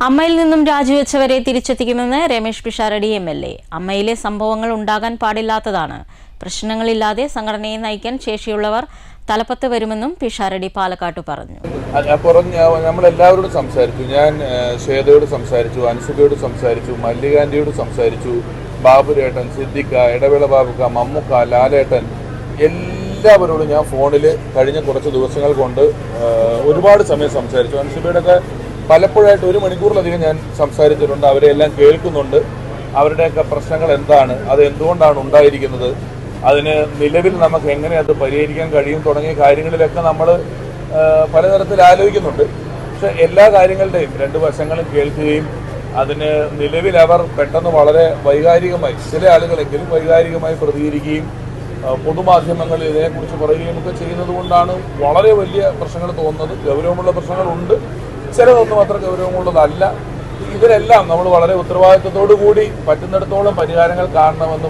അമ്മയിൽ നിന്നും രാജിവെച്ചവരെ തിരിച്ചെത്തിക്കുമെന്ന് രമേശ് പിഷാരടി MLA. അമ്മയിലെ സംഭവങ്ങൾ ഉണ്ടാകാൻ പാടില്ലാത്തതാണ്. പ്രശ്നങ്ങളില്ലാതെ സംഘടനയെ നയിക്കാൻ ശേഷിയുള്ളവർ തലപ്പത്ത് വരുമെന്നും പിഷാരടി പാലക്കാട്ട് പറഞ്ഞു. നമ്മളെല്ലാവരോടും സംസാരിച്ചു. ഞാൻ ശ്വേതയോട് സംസാരിച്ചു, അൻസുബയോട് സംസാരിച്ചു, മല്ലികാന്റിയോട് സംസാരിച്ചു, ബാബുരേട്ടൻ, സിദ്ദിഖ, ഇടവേള ബാബുക്ക, മമ്മുക്ക, ലാലേട്ടൻ, എല്ലാവരോടും ഞാൻ ഫോണിൽ കഴിഞ്ഞ കുറച്ച് ദിവസങ്ങൾ കൊണ്ട് ഒരുപാട് സമയം സംസാരിച്ചു. അൻസുബയോടൊക്കെ പലപ്പോഴായിട്ട് 1 മണിക്കൂറിലധികം ഞാൻ സംസാരിച്ചിട്ടുണ്ട്. അവരെല്ലാം കേൾക്കുന്നുണ്ട്. അവരുടെയൊക്കെ പ്രശ്നങ്ങൾ എന്താണ്, അത് എന്തുകൊണ്ടാണ് ഉണ്ടായിരിക്കുന്നത്, അതിന് നിലവിൽ നമുക്ക് എങ്ങനെ അത് പരിഹരിക്കാൻ കഴിയും തുടങ്ങിയ കാര്യങ്ങളിലൊക്കെ നമ്മൾ പലതരത്തിൽ ആലോചിക്കുന്നുണ്ട്. പക്ഷെ എല്ലാ കാര്യങ്ങളുടെയും 2 വശങ്ങളും കേൾക്കുകയും അതിന് നിലവിൽ അവർ പെട്ടെന്ന് വളരെ വൈകാരികമായി, ചില ആളുകളെങ്കിലും വൈകാരികമായി പ്രതികരിക്കുകയും പൊതുമാധ്യമങ്ങളിൽ ഇതിനെക്കുറിച്ച് പറയുകയും ഒക്കെ ചെയ്യുന്നത് കൊണ്ടാണ് വളരെ വലിയ പ്രശ്നങ്ങൾ തോന്നുന്നത്. ഗൗരവമുള്ള പ്രശ്നങ്ങളുണ്ട്, ചിലതൊന്നും അത്ര ഗൗരവമുള്ളതല്ല. ഇതിലെല്ലാം നമ്മൾ വളരെ ഉത്തരവാദിത്വത്തോടു കൂടി പറ്റുന്നിടത്തോളം പരിഹാരങ്ങൾ കാണണമെന്നും